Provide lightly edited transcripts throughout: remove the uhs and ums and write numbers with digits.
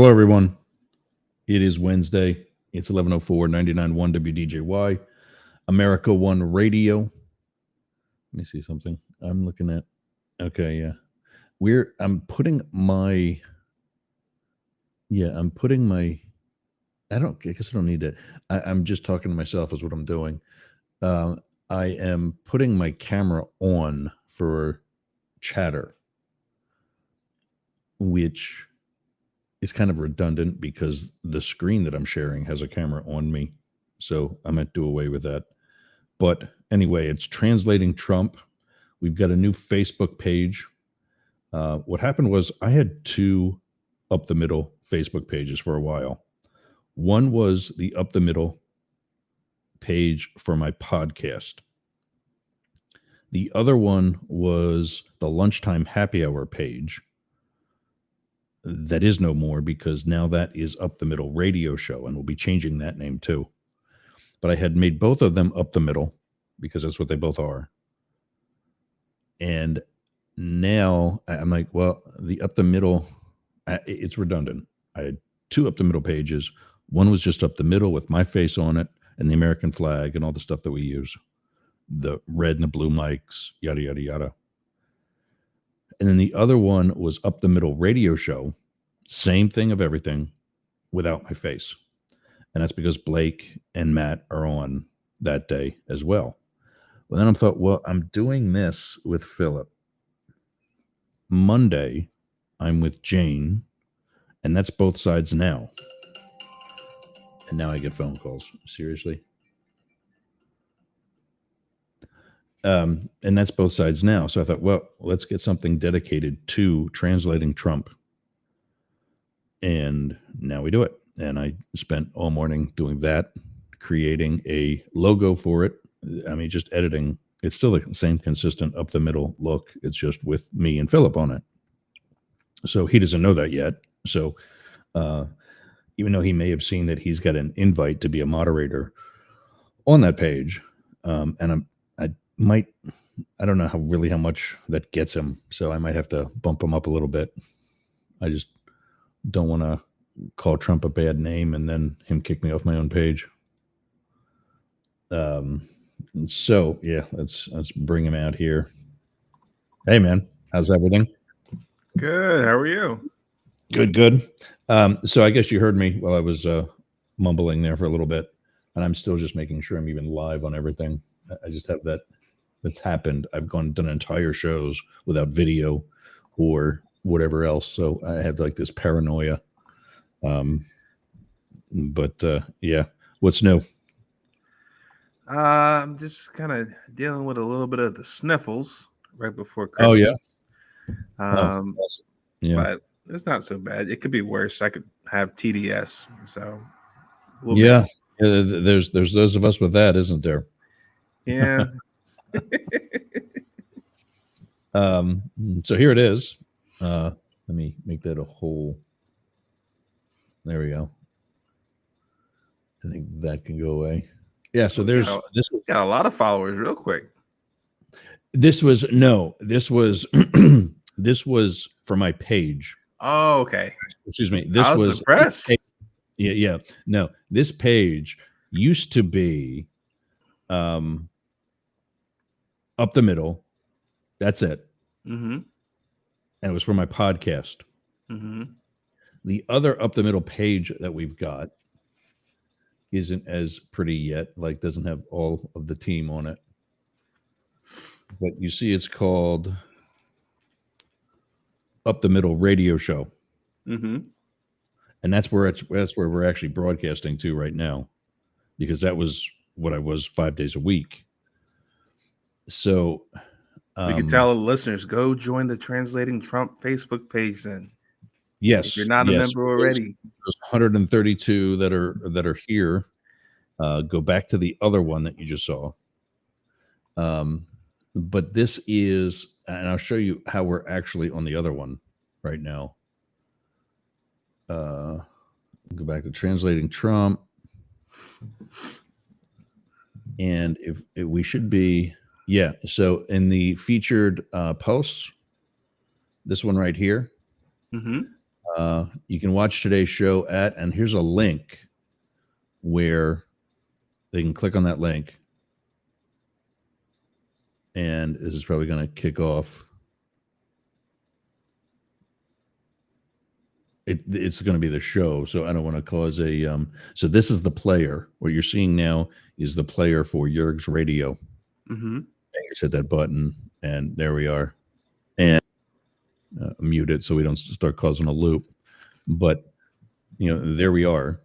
Hello, everyone. It is Wednesday. It's 11:04, 99.1 WDJY, America One Radio. Let me see something. I'm looking at. Okay, yeah. I'm putting my. I guess I don't need it. I'm just talking to myself is what I'm doing. I am putting my camera on for chatter, which is kind of redundant because the screen that I'm sharing has a camera on me. So I might do away with that. But anyway, it's Translating Trump. We've got a new Facebook page. What happened was I had two up the middle Facebook pages for a while. One was the up the middle page for my podcast. The other one was the lunchtime happy hour page. That is no more because now that is Up the Middle Radio Show, and we'll be changing that name too. But I had made both of them Up the Middle because that's what they both are. And now I'm like, well, the Up the Middle, it's redundant. I had two Up the Middle pages. One was just Up the Middle with my face on it and the American flag and all the stuff that we use. The red and the blue mics, yada, yada, yada. And then the other one was Up the Middle Radio Show. Same thing of everything without my face. And that's because Blake and Matt are on that day as well. Well, then I thought, well, I'm doing this with Philip. Monday, I'm with Jane. And that's both sides now. And now I get phone calls. Seriously? And that's both sides now. So I thought, well, let's get something dedicated to Translating Trump. And now we do it. And I spent all morning doing that, creating a logo for it. I mean, just editing. It's still the same consistent up the middle look. It's just with me and Philip on it. So he doesn't know that yet. So even though he may have seen that he's got an invite to be a moderator on that page, and I don't know how much that gets him. So I might have to bump him up a little bit. I just don't want to call Trump a bad name and then him kick me off my own page. So yeah, let's bring him out here. Hey man, how's everything? Good. How are you? Good. So I guess you heard me while I was mumbling there for a little bit, and I'm still just making sure I'm even live on everything. I just have that's happened. I've done entire shows without video or whatever else. So I have like this paranoia. But yeah, what's new? I'm just kind of dealing with a little bit of the sniffles right before Christmas. Oh, yeah. Awesome. Yeah. But it's not so bad. It could be worse. I could have TDS. So yeah, there's those of us with that, isn't there? Yeah. So here it is. Let me make that a whole. There we go. I think that can go away. Yeah. So this got a lot of followers real quick. This was this was for my page. Oh, okay. Excuse me. I was impressed. Yeah. No, this page used to be up the middle. That's it. Mm-hmm. And it was for my podcast. Mm-hmm. The other up the middle page that we've got isn't as pretty yet, like doesn't have all of the team on it. But you see it's called Up the Middle Radio Show. Mm-hmm. And that's where we're actually broadcasting to right now, because that was what I was 5 days a week. So we can tell the listeners, go join the Translating Trump Facebook page then. Yes. If you're not a member already. Those 132 that are here, go back to the other one that you just saw. But this is, and I'll show you how we're actually on the other one right now. Go back to Translating Trump. And if we should be, yeah. So in the featured posts, this one right here, mm-hmm. You can watch today's show and here's a link where they can click on that link. And this is probably going to kick off. It's going to be the show, so I don't want to cause a. So this is the player. What you're seeing now is the player for Jurg's radio. Mm-hmm. And you just hit that button, and there we are. And mute it so we don't start causing a loop. But there we are.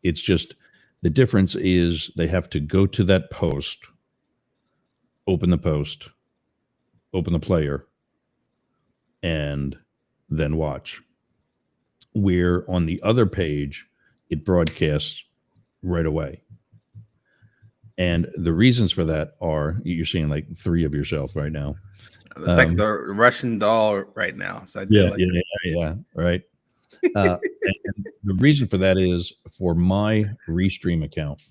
It's just the difference is they have to go to that post, open the post, open the player, and then watch. Where on the other page, it broadcasts right away. And the reasons for that are, you're seeing like 3 of yourself right now. It's like the Russian doll right now. So Yeah, right. And the reason for that is for my Restream account,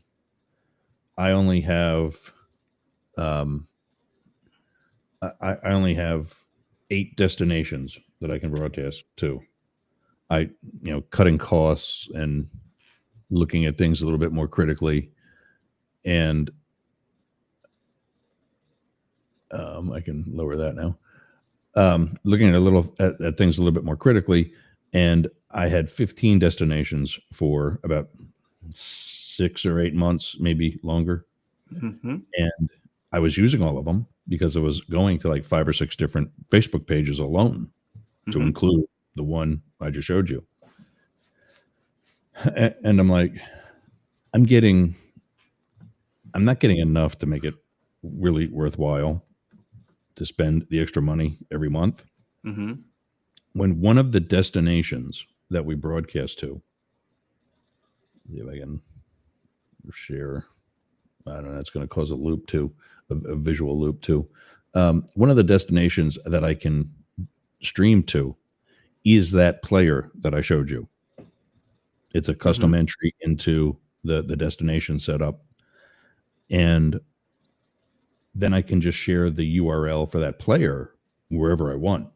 I only have I only have 8 destinations that I can broadcast to. Cutting costs and looking at things a little bit more critically, and I can lower that now. Looking at things a little bit more critically, and I had 15 destinations for about 6 or 8 months, maybe longer, and I was using all of them because I was going to like 5 or 6 different Facebook pages alone to include the one I just showed you. And I'm like, I'm not getting enough to make it really worthwhile to spend the extra money every month. When one of the destinations that we broadcast to, if I can share, I don't know, that's going to cause a loop too, a visual loop too. One of the destinations that I can stream to is that player that I showed you. It's a custom entry into the destination setup. And then I can just share the URL for that player wherever I want.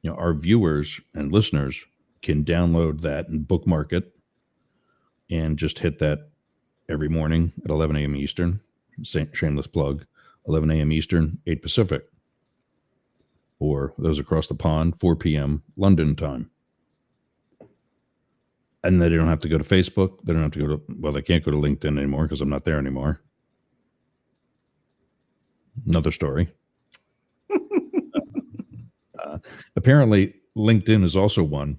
Our viewers and listeners can download that and bookmark it and just hit that every morning at 11 a.m. Eastern. Shameless plug. 11 a.m. Eastern, 8 Pacific. Or those across the pond, 4 p.m. London time. And they don't have to go to Facebook. They don't have to go to, they can't go to LinkedIn anymore because I'm not there anymore. Another story. Apparently, LinkedIn is also one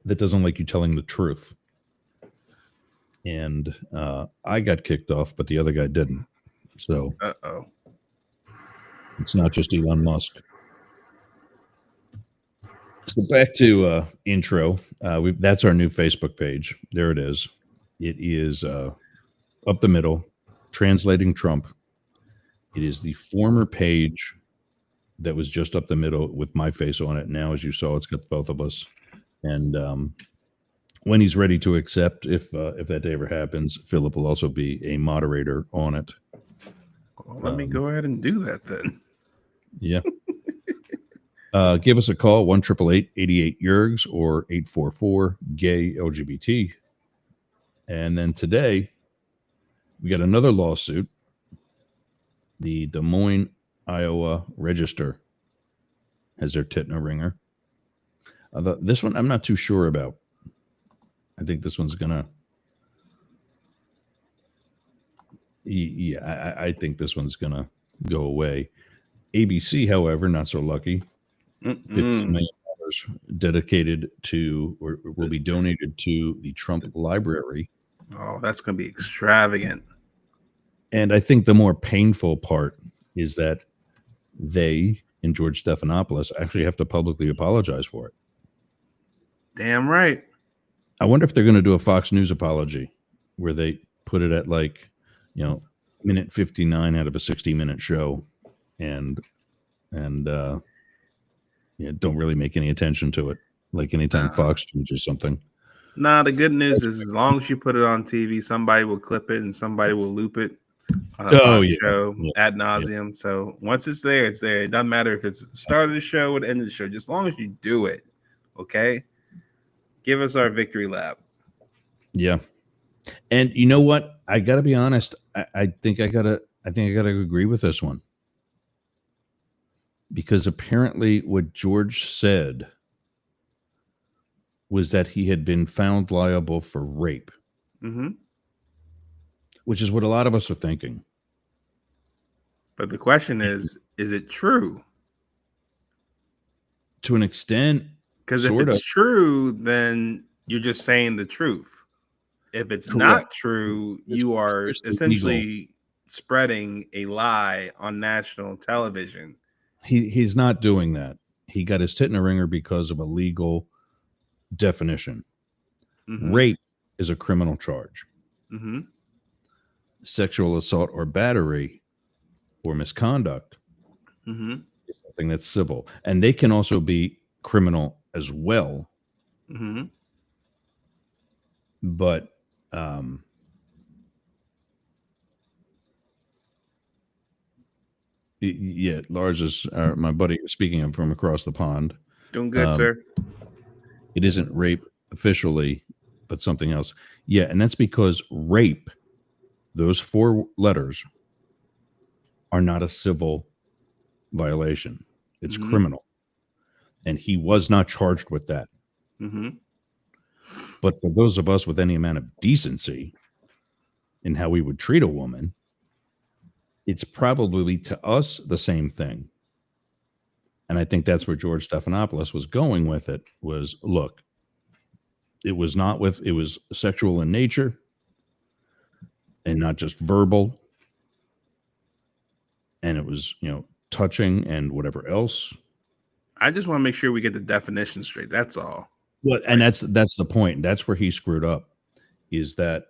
that doesn't like you telling the truth. And I got kicked off, but the other guy didn't. So it's not just Elon Musk. So back to intro. That's our new Facebook page. There it is. It is up the middle, translating Trump. It is the former page that was just up the middle with my face on it. Now, as you saw, it's got both of us. And when he's ready to accept, if that day ever happens, Philip will also be a moderator on it. Well, let me go ahead and do that then. Yeah. Give us a call, 1-888-88-YURGS or 844-GAY-LGBT. And then today, we got another lawsuit. The Des Moines, Iowa Register has their tit in a ringer. This one, I'm not too sure about. I think this one's going to... Yeah, I think this one's going to go away. ABC, however, not so lucky. $15 million dedicated to, or will be donated to the Trump Library. Oh, that's going to be extravagant. And I think the more painful part is that they, in George Stephanopoulos, actually have to publicly apologize for it. Damn right. I wonder if they're going to do a Fox News apology where they put it at minute 59 out of a 60-minute show and don't really make any attention to it, like anytime Fox chooses something. Nah, the good news is as long as you put it on TV, somebody will clip it and somebody will loop it. on a talk yeah. show Yeah. ad nauseum. So once it's there, it's there. It doesn't matter if it's at the start of the show or the end of the show, just as long as you do it. Okay. Give us our victory lap. Yeah. And you know what? I gotta be honest. I think I gotta agree with this one. Because apparently what George said was that he had been found liable for rape, Mm-hmm. which is what a lot of us are thinking. But the question is it true? To an extent, Because if sort of. it's true, then you're just saying the truth. If it's Correct. not true, you are It's essentially illegal. spreading a lie on national television. He's not doing that. He got his tit in a ringer because of a legal definition. Mm-hmm. Rape is a criminal charge. Mm-hmm. Sexual assault or battery or misconduct Mm-hmm. is something that's civil. And they can also be criminal as well. Mm-hmm. But yeah, Lars is my buddy speaking of from across the pond. Doing good, sir. It isn't rape officially, but something else. Yeah, and that's because rape, those 4 letters, are not a civil violation. It's Mm-hmm. criminal. And he was not charged with that. Mm-hmm. But for those of us with any amount of decency in how we would treat a woman, it's probably to us the same thing. And I think that's where George Stephanopoulos was going with it, was, look, it was sexual in nature and not just verbal. And it was, touching and whatever else. I just want to make sure we get the definition straight. That's all. Well, and that's the point. That's where he screwed up. Is that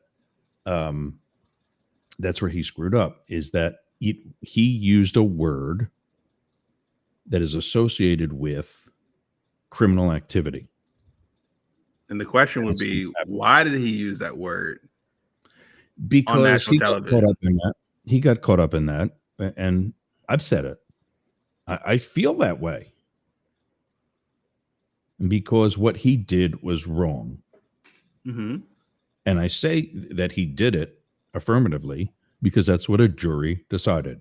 that's where he screwed up? Is that he used a word that is associated with criminal activity. And the question would be, why did he use that word? Because on national he television. got caught up in that. He got caught up in that, and I've said it. I feel that way because what he did was wrong. Mm-hmm. And I say that he did it affirmatively because that's what a jury decided.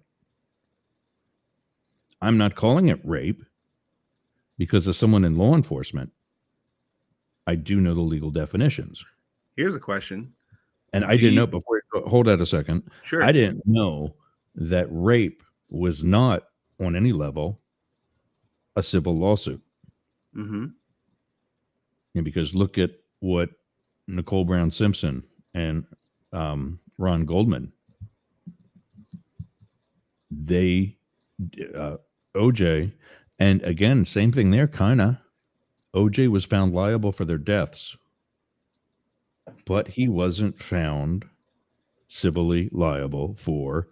I'm not calling it rape because as someone in law enforcement, I do know the legal definitions. Here's a question. And I didn't know before. Hold on a second. Sure. I didn't know that rape was not on any level a civil lawsuit. Mm-hmm. And because look at what Nicole Brown Simpson and Ron Goldman, they OJ, and again, same thing there, kind of. OJ was found liable for their deaths, but he wasn't found civilly liable for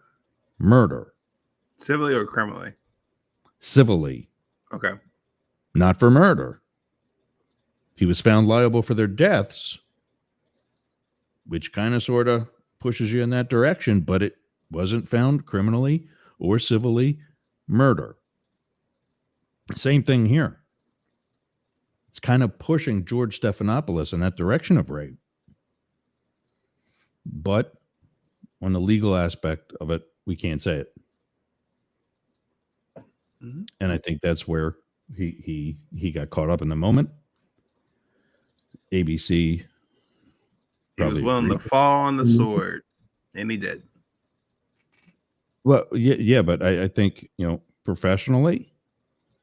murder. Civilly or criminally? Civilly. Okay. Not for murder. He was found liable for their deaths, which kind of sort of pushes you in that direction, but it wasn't found criminally or civilly murder. Same thing here. It's kind of pushing George Stephanopoulos in that direction of rape. But on the legal aspect of it, we can't say it. Mm-hmm. And I think that's where he got caught up in the moment. ABC he was willing to fall on the sword, and he did. Well, yeah, but I think, professionally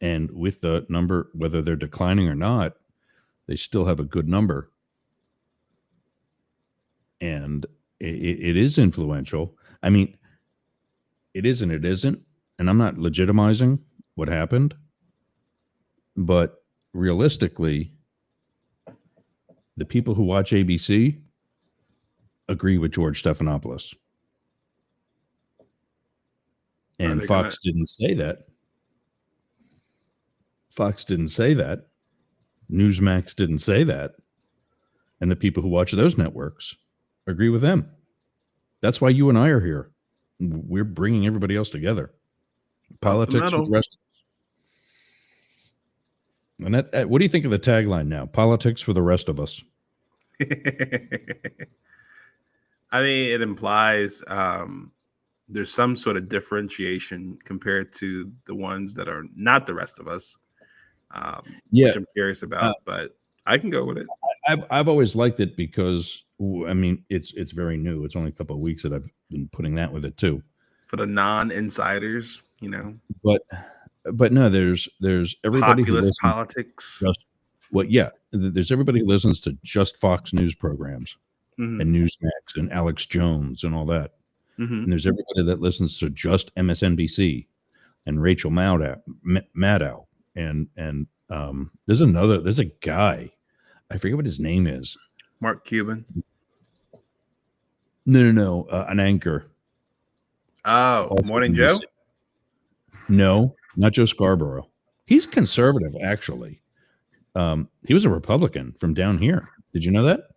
and with the number, whether they're declining or not, they still have a good number. And it is influential. I mean, it is and it isn't. And I'm not legitimizing what happened. But realistically, the people who watch ABC agree with George Stephanopoulos. And Fox didn't say that. Fox didn't say that. Newsmax didn't say that. And the people who watch those networks agree with them. That's why you and I are here. we're bringing everybody else together. Politics for metal. the rest of us. And that, what do you think of the tagline now? Politics for the rest of us. I mean, it implies there's some sort of differentiation compared to the ones that are not the rest of us, which I'm curious about. But I can go with it. I've always liked it because I mean it's very new. It's only a couple of weeks that I've been putting that with it too. For the non-insiders, you know. But no, there's everybody populist who politics. There's everybody who listens to just Fox News programs Mhm. and Newsmax and Alex Jones and all that. Mhm. And there's everybody that listens to just MSNBC and Rachel Maddow. And there's a guy, I forget what his name is. Mark Cuban. No, an anchor. Oh, Also Morning NBC. Joe? No, not Joe Scarborough. He's conservative, actually. He was a Republican from down here. Did you know that?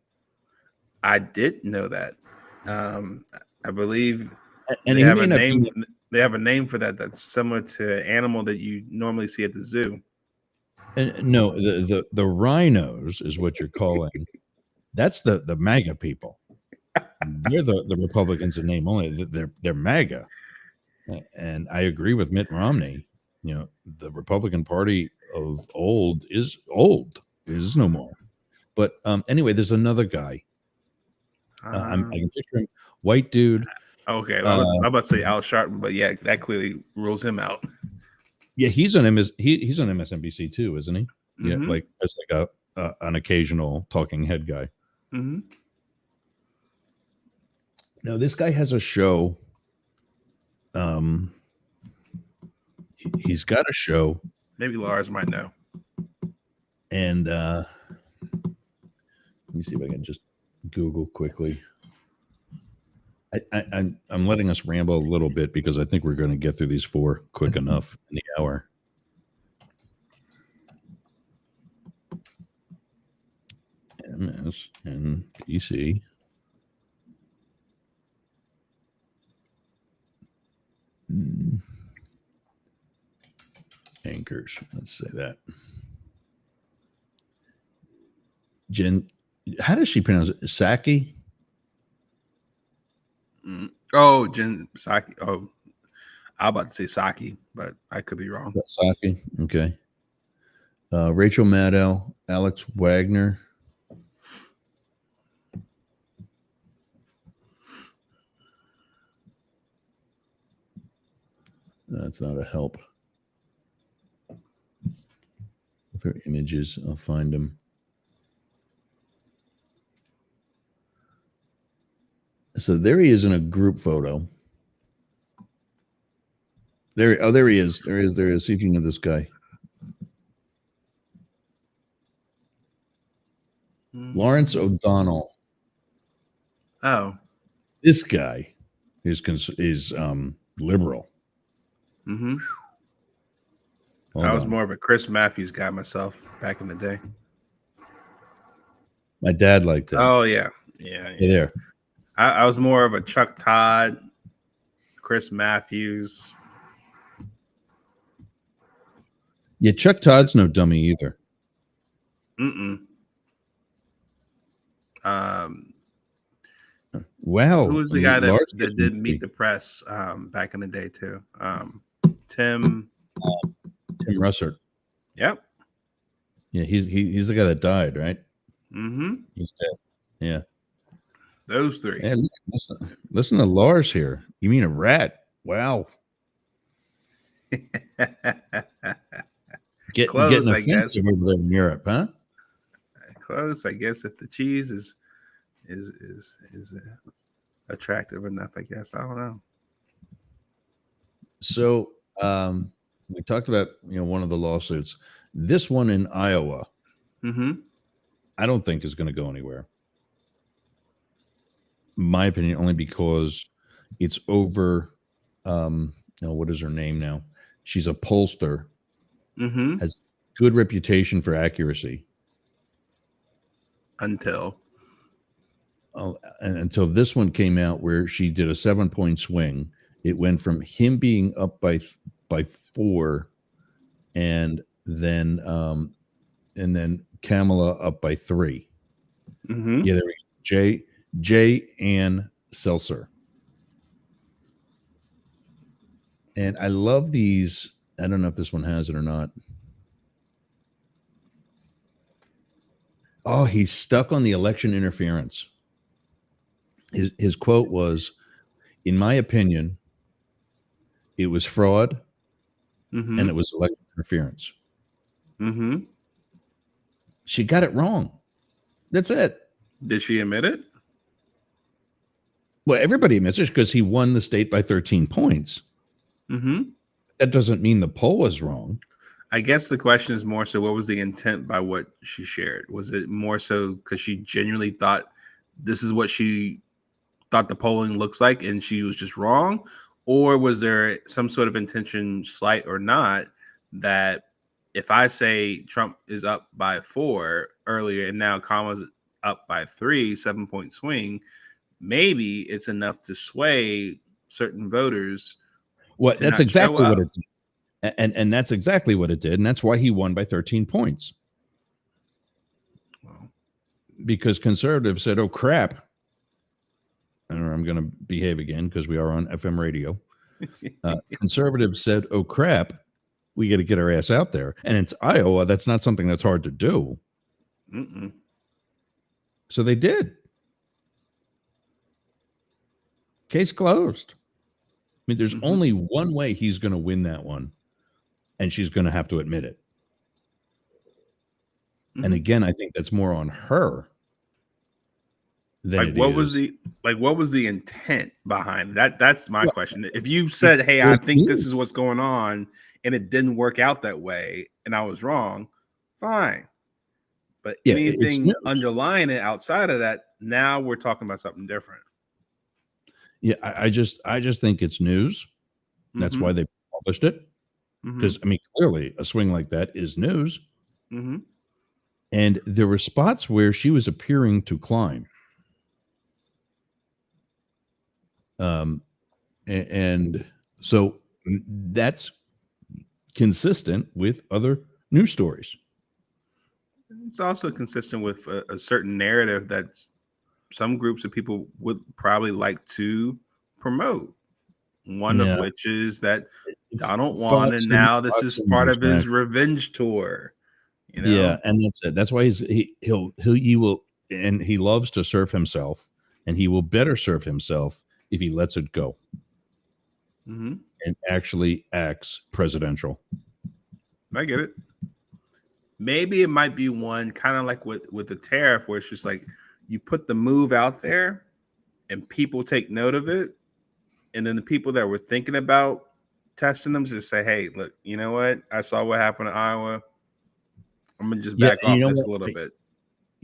I did know that. I believe And they he have may a not name. be- They have a name for that. That's similar to an animal that you normally see at the zoo. No, the rhinos is what you're calling. That's the MAGA people. They're the Republicans in name only. They're MAGA. And I agree with Mitt Romney. You know, the Republican Party of old is old. There's no more. But anyway, there's another guy. I can picture him, white dude. Okay, I'm about to say Al Sharpton, but yeah, that clearly rules him out. Yeah, he's on MSNBC too, isn't he? Yeah, like as like an occasional talking head guy. Mm-hmm. Now this guy has a show. He's got a show. Maybe Lars might know. And let me see if I can just Google quickly. I'm letting us ramble a little bit because I think we're going to get through these 4 quick enough in the hour. MSNBC. Anchors. Let's say that. Jen, how does she pronounce it? Psaki? Oh, Jen Psaki. Oh, I'm about to say Psaki, but I could be wrong. Psaki. Okay. Rachel Maddow, Alex Wagner. That's not a help. With her images, I'll find them. So there he is in a group photo. There he is. There he is. See if you know this guy. Lawrence O'Donnell. Oh, this guy is liberal. Mm-hmm. I was more of a Chris Matthews guy myself back in the day. My dad liked that. Oh yeah. Hey there. I was more of a Chuck Todd, Chris Matthews. Yeah, Chuck Todd's no dummy either. Wow. Who was the guy that did Meet the Press back in the day too? Tim Russert. Yep. Yeah, he's the guy that died, right? Mm-hmm. He's dead. Yeah. Those 3. Hey, listen to Lars here. You mean a rat? Wow. Close, I guess. Over there in Europe, huh? Close, I guess. If the cheese is attractive enough, I guess. I don't know. So we talked about one of the lawsuits. This one in Iowa, I don't think is going to go anywhere. My opinion, only because it's over. What is her name now? She's a pollster. Has good reputation for accuracy. Until this one came out where she did a 7-point swing. It went from him being up by 4, and then Kamala up by 3. Mm-hmm. Yeah, there we go. Jay Ann Seltzer. And I love these. I don't know if this one has it or not. Oh, he's stuck on the election interference. His quote was, "In my opinion, it was fraud Mm-hmm. and it was election interference." Mm-hmm. She got it wrong. That's it. Did she admit it? Well, everybody admits it because he won the state by 13 points. Mm-hmm. That doesn't mean the poll was wrong. I guess the question is more so, what was the intent by what she shared? Was it more so because she genuinely thought this is what she thought the polling looks like and she was just wrong? Or was there some sort of intention, slight or not, that if I say Trump is up by 4 earlier and now Kamala's up by 3, 7-point swing, maybe it's enough to sway certain voters What to that's not show exactly what up? it did. And that's exactly what it did. And that's why he won by 13 points. Well, Because conservatives said, "Oh crap." And I'm going to behave again because we are on FM radio. Conservatives said, "Oh crap, we got to get our ass out there." And it's Iowa. That's not something that's hard to do. mm-mm. So they did. Case closed. I mean, there's Mm-hmm. only one way he's going to win that one, and she's going to have to admit it. Mm-hmm. And again, I think that's more on her than Like it what is. was the intent behind that? That's my question. If you said, "Hey, I think this is what's going on," and it didn't work out that way, and I was wrong, fine. But Yeah, anything underlying it outside of that, now we're talking about something different. Yeah, I just think it's news. That's Mm-hmm. why they published it. Mm-hmm. Because I mean, clearly, a swing like that is news. Mm-hmm. And there were spots where she was appearing to climb. And so that's consistent with other news stories. It's also consistent with a certain narrative that some groups of people would probably like to promote. One of which is that Donald won, and now this is part of his revenge tour. You know? Yeah, and that's it. That's why he will, and he loves to serve himself, and he will better serve himself if he lets it go and actually acts presidential. I get it. Maybe it might be one kind of like with the tariff, where it's just like you put the move out there, and people take note of it, and then the people that were thinking about testing them just say, "Hey, look, you know what? I saw what happened in Iowa. I'm gonna just back off this a little bit."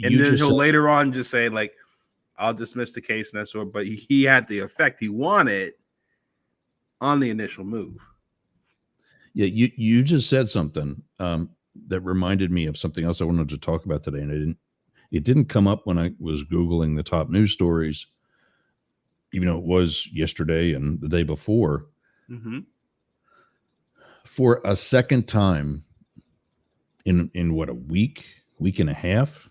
And then he'll later on just say, like, "I'll dismiss the case," and that sort. But he had the effect he wanted on the initial move. Yeah, you just said something that reminded me of something else I wanted to talk about today, and it didn't come up when I was Googling the top news stories, even though it was yesterday and the day before. Mm-hmm. For a second time in what, a week and a half,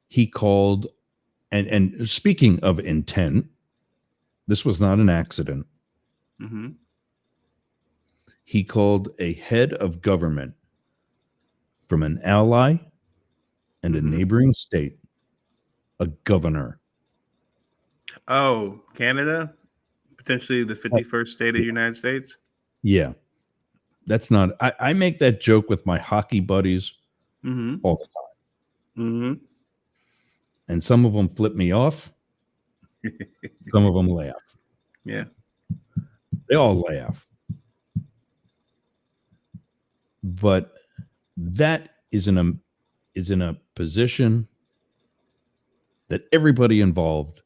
he called, and speaking of intent, this was not an accident. He called a head of government from an ally and a neighboring state a governor. Oh, Canada? Potentially the 51st state of the United States? Yeah. That's not, I make that joke with my hockey buddies all the time. And some of them flip me off. Some of them laugh. Yeah. They all laugh. But that is in a position that everybody involved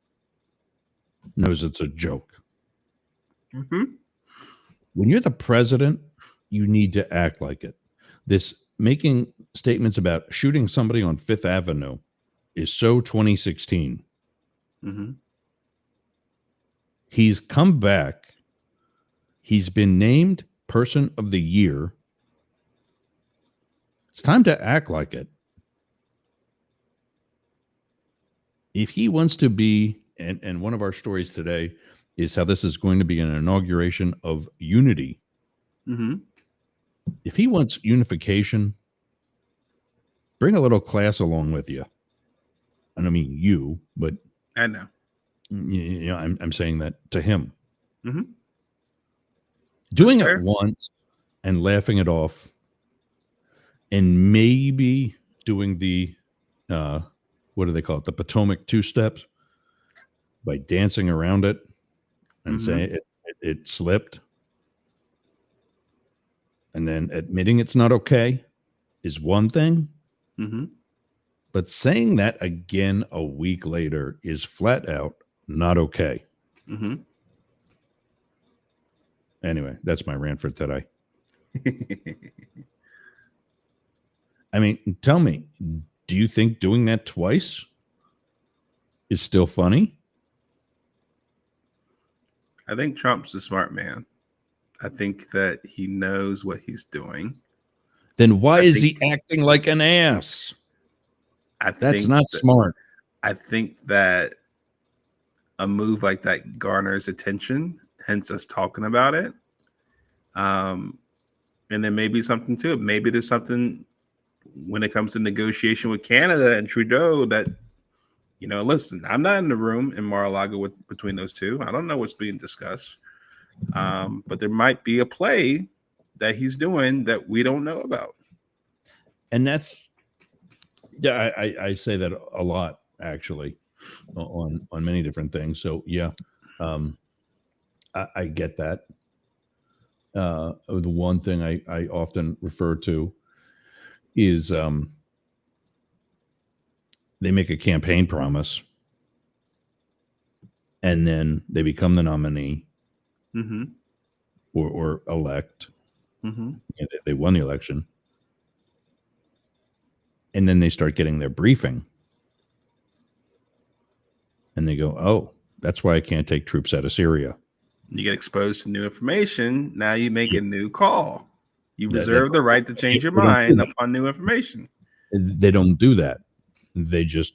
knows it's a joke. When you're the president, you need to act like it. This making statements about shooting somebody on Fifth Avenue is so 2016. He's come back. He's been named Person of the Year. It's time to act like it. If he wants to be, and one of our stories today is how this is going to be an inauguration of unity. Mm-hmm. If he wants unification, bring a little class along with you. And I mean you, but I know. You know, I'm saying that to him. Mm-hmm. Doing it once and laughing it off, and maybe doing the what do they call it? The Potomac 2 steps, by dancing around it and saying it slipped, and then admitting it's not okay is one thing. Mm-hmm. But saying that again a week later is flat out not okay. Mm-hmm. Anyway, that's my rant for today. I mean, tell me, do you think doing that twice is still funny? I think Trump's a smart man. I think that he knows what he's doing. Then why is he acting like an ass? That's not smart. I think that a move like that garners attention, hence us talking about it. And there may be something to it. Maybe there's something when it comes to negotiation with Canada and Trudeau that, you know, listen, I'm not in the room in Mar-a-Lago between those two. I don't know what's being discussed. But there might be a play that he's doing that we don't know about. And that's, yeah, I say that a lot, actually, on many different things. So, yeah, I get that. The one thing I often refer to is they make a campaign promise and then they become the nominee or elect. They won the election. And then they start getting their briefing. And they go, oh, that's why I can't take troops out of Syria. You get exposed to new information. Now you make a new call. You reserve the right to change your mind upon new information. They don't do that. They just,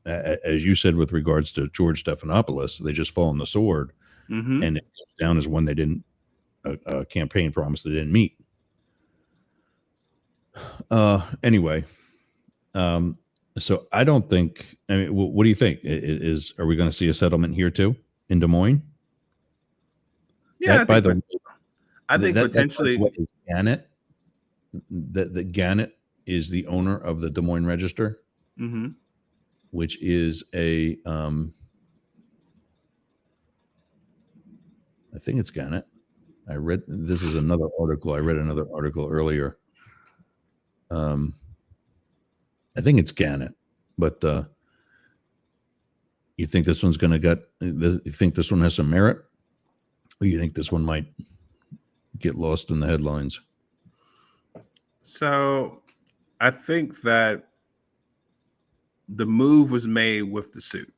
as you said, with regards to George Stephanopoulos, they just fall on the sword. And it goes down as one they didn't, a campaign promise they didn't meet. Anyway, so I don't think, I mean, what do you think? Are we going to see a settlement here too in Des Moines? Yeah, I think potentially. What is Gannett? The Gannett is the owner of the Des Moines Register, which is a, I think it's Gannett. This is another article. I read another article earlier. I think it's Gannett, but you think this one's going to you think this one has some merit? Or you think this one might get lost in the headlines? So I think that the move was made with the suit.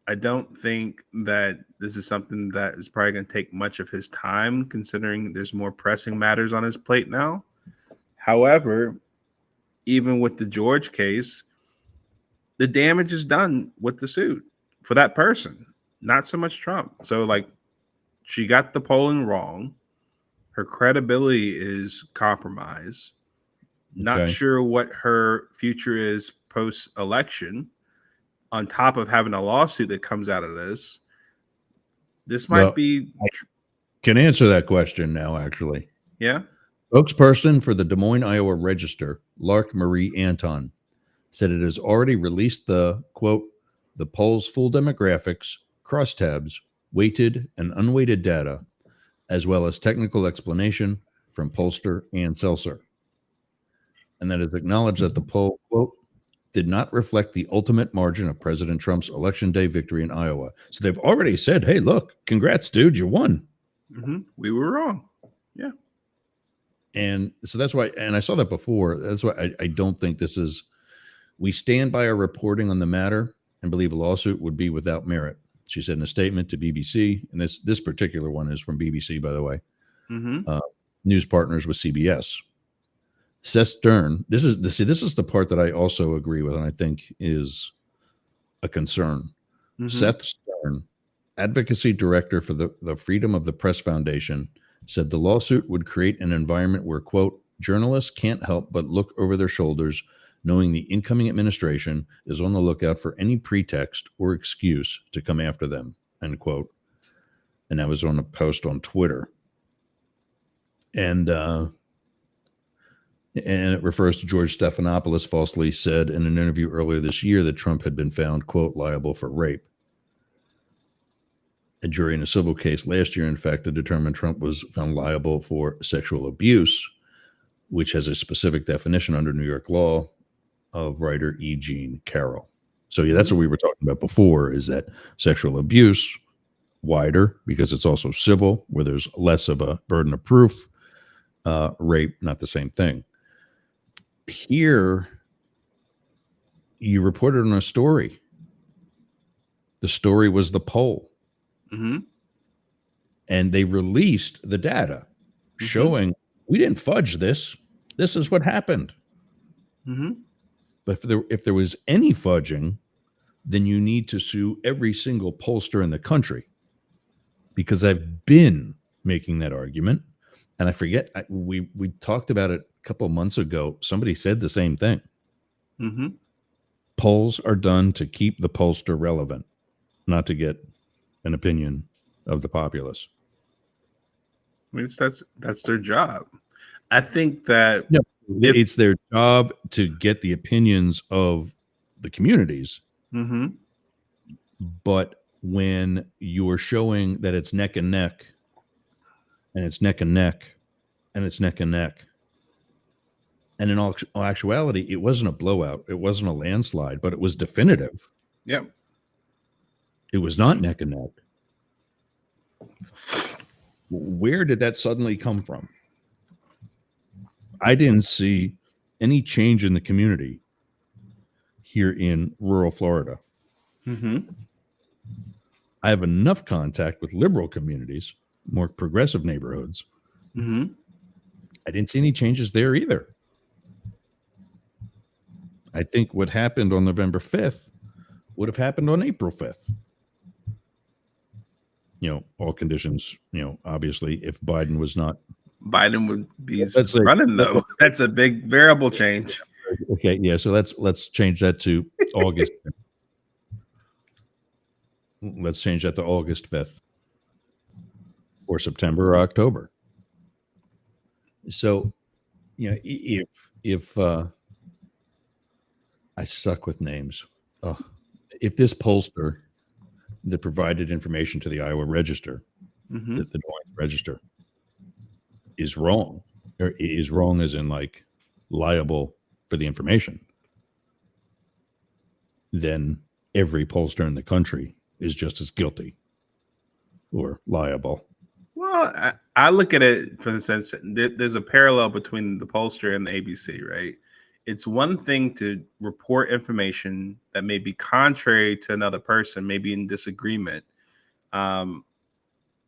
I don't think that this is something that is probably going to take much of his time, considering there's more pressing matters on his plate now. However, even with the George case, the damage is done with the suit for that person, not so much Trump. So, like, she got the polling wrong. Her credibility is compromised. Not sure what her future is post-election. On top of having a lawsuit that comes out of this, this might be. I can answer that question now, actually. Yeah. Spokesperson for the Des Moines, Iowa Register, Lark Marie Anton, said it has already released the, quote, the poll's full demographics, crosstabs, weighted and unweighted data, as well as technical explanation from pollster Ann Seltzer. And that is acknowledged that the poll, quote, did not reflect the ultimate margin of President Trump's election day victory in Iowa. So they've already said, hey, look, congrats, dude, you won. We were wrong. Yeah. And so that's why, and I saw that before. That's why I don't think this is, we stand by our reporting on the matter and believe a lawsuit would be without merit. She said in a statement to BBC, and this particular one is from BBC, by the way, news partners with CBS. Seth Stern, this is the part that I also agree with, and I think is a concern. Seth Stern, advocacy director for the Freedom of the Press Foundation, said the lawsuit would create an environment where, quote, journalists can't help but look over their shoulders, knowing the incoming administration is on the lookout for any pretext or excuse to come after them, end quote. And that was on a post on Twitter. And it refers to George Stephanopoulos falsely said in an interview earlier this year that Trump had been found, quote, liable for rape. A jury in a civil case last year, in fact, determined Trump was found liable for sexual abuse, which has a specific definition under New York law of writer E. Jean Carroll. So yeah, that's what we were talking about before, is that sexual abuse, wider, because it's also civil, where there's less of a burden of proof. Rape, not the same thing. Here, you reported on a story. The story was the poll. And they released the data showing we didn't fudge this. This is what happened. But if there was any fudging, then you need to sue every single pollster in the country, because I've been making that argument. And I forget, we talked about it a couple of months ago. Somebody said the same thing. Polls are done to keep the pollster relevant, not to get an opinion of the populace. I mean, that's their job. I think that it's their job to get the opinions of the communities. But when you're showing that it's neck and neck, and it's neck and neck, and it's neck and neck, and in all actuality, it wasn't a blowout, it wasn't a landslide, but it was definitive. Yep. It was not neck and neck. Where did that suddenly come from? I didn't see any change in the community here in rural Florida. I have enough contact with liberal communities, more progressive neighborhoods. I didn't see any changes there either. I think what happened on November 5th would have happened on April 5th. All conditions, obviously, if Biden was not. Biden would be running, though. That's a big variable change. Okay, yeah, so let's change that to August. Let's change that to August 5th. Or September or October. So, if I suck with names. If this pollster that provided information to the Iowa Register, the Des Moines Register, is wrong, or is wrong as in like liable for the information, then every pollster in the country is just as guilty or liable. Well, I look at it from the sense that there's a parallel between the pollster and the ABC, right? It's one thing to report information that may be contrary to another person, maybe in disagreement, and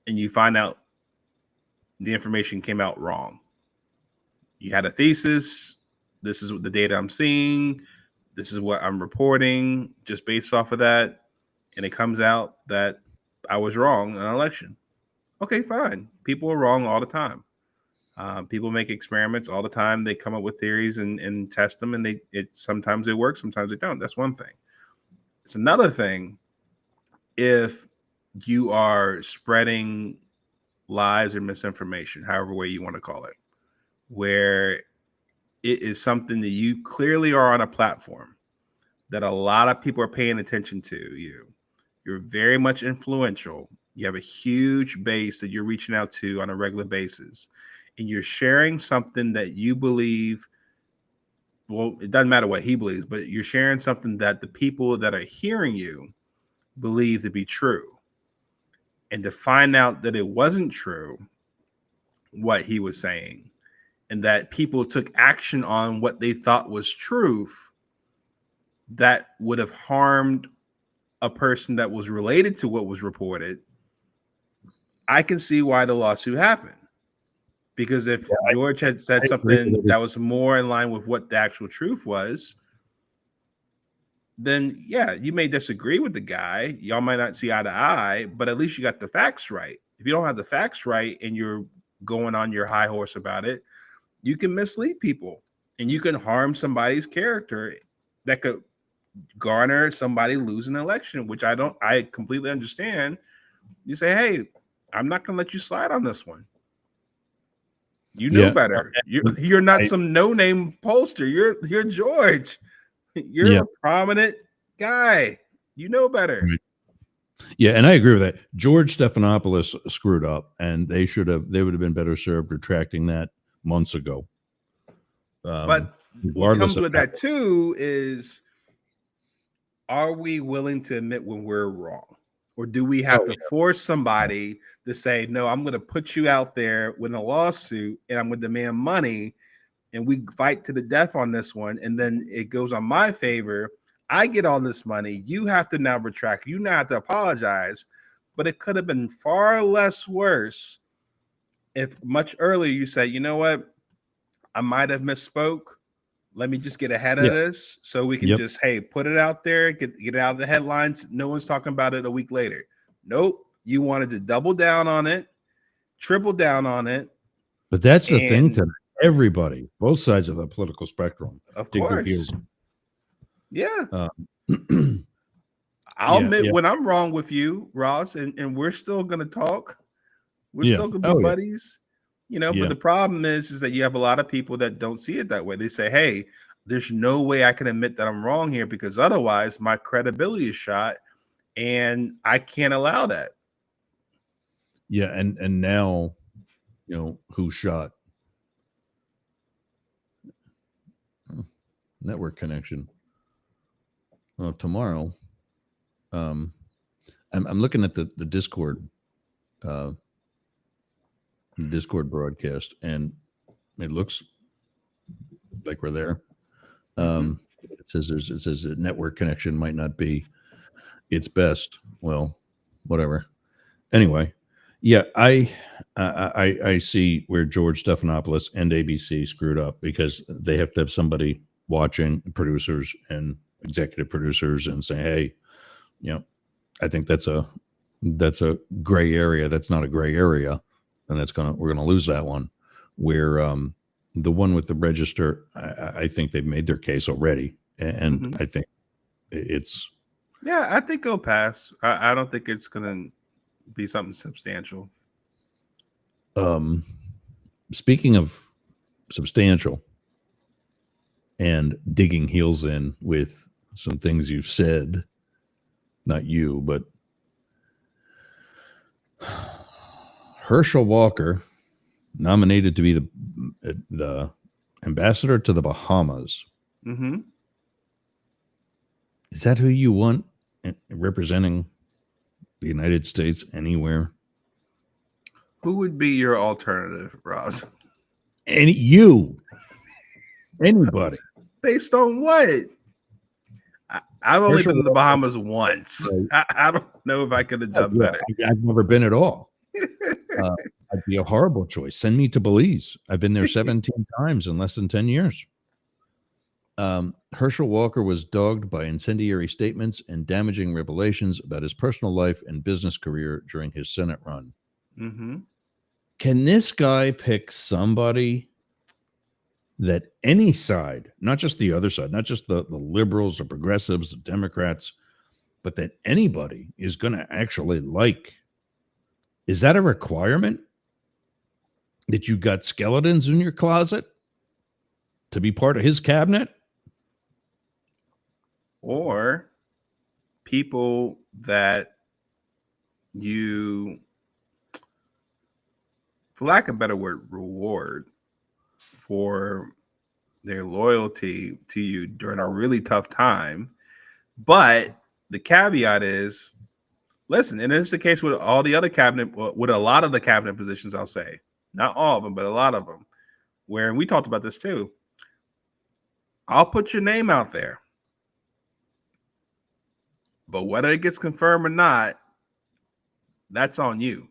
you find out the information came out wrong. You had a thesis. This is what the data I'm seeing. This is what I'm reporting just based off of that. And it comes out that I was wrong in an election. Okay, fine. People are wrong all the time. People make experiments all the time. They come up with theories and test them, and sometimes they work, sometimes they don't. That's one thing. It's another thing if you are spreading lies or misinformation, however way you want to call it, where it is something that you clearly are on a platform that a lot of people are paying attention to you. You're very much influential. You have a huge base that you're reaching out to on a regular basis, and you're sharing something that you believe. Well, it doesn't matter what he believes, but you're sharing something that the people that are hearing you believe to be true. And to find out that it wasn't true, what he was saying, and that people took action on what they thought was truth, that would have harmed a person that was related to what was reported, I can see why the lawsuit happened. Because if George had said something that was more in line with what the actual truth was, then yeah, you may disagree with the guy. Y'all might not see eye to eye, but at least you got the facts right. If you don't have the facts right and you're going on your high horse about it, you can mislead people and you can harm somebody's character that could garner somebody losing an election, which I completely understand. You say, hey, I'm not gonna let you slide on this one. You know better. You're not some no-name pollster. You're George. You're a prominent guy. You know better. Right. Yeah, and I agree with that. George Stephanopoulos screwed up, and they would have been better served retracting that months ago. But what comes with that too is, are we willing to admit when we're wrong? Or do we have to force somebody to say, no, I'm going to put you out there with a lawsuit and I'm going to demand money and we fight to the death on this one. And then it goes on my favor. I get all this money. You have to now retract. You now have to apologize. But it could have been far less worse if much earlier you said, you know what? I might have misspoke. Let me just get ahead of this so we can just, hey, put it out there, get it out of the headlines. No one's talking about it a week later. Nope. You wanted to double down on it, triple down on it. But that's the thing to everybody, both sides of the political spectrum. Of course. Yeah. I'll admit when I'm wrong with you, Ross, and we're still going to talk. We're still going to be buddies. You know, but the problem is that you have a lot of people that don't see it that way. They say, hey, there's no way I can admit that I'm wrong here because otherwise my credibility is shot and I can't allow that. Yeah. And now, you know, who shot? Network connection. Well, tomorrow, I'm looking at the Discord, Discord broadcast, and it looks like we're there. It says a network connection might not be its best. Well, whatever. Anyway, yeah, I see where George Stephanopoulos and ABC screwed up because they have to have somebody watching, producers and executive producers, and say, hey, you know, I think that's a gray area. That's not a gray area. And we're gonna lose that one. Where the one with the register, I think they've made their case already, and I think it's. Yeah, I think it'll pass. I don't think it's gonna be something substantial. Speaking of substantial, and digging heels in with some things you've said, not you, but Herschel Walker nominated to be the ambassador to the Bahamas. Is that who you want representing the United States anywhere? Who would be your alternative, Ross? Anybody. Based on what? I've only been to the Bahamas once. I don't know if I could have done better. I've never been at all. I'd be a horrible choice. Send me to Belize. I've been there 17 times in less than 10 years. Herschel Walker was dogged by incendiary statements and damaging revelations about his personal life and business career during his Senate run. Can this guy pick somebody that any side, not just the other side, not just the liberals, the progressives, the Democrats, but that anybody is going to actually like? Is that a requirement? That you got skeletons in your closet to be part of his cabinet? Or people that you, for lack of a better word, reward for their loyalty to you during a really tough time. But the caveat is, listen, and this is the case with all the other cabinet, with a lot of the cabinet positions, I'll say, not all of them, but a lot of them, where, and we talked about this too, I'll put your name out there. But whether it gets confirmed or not, that's on you.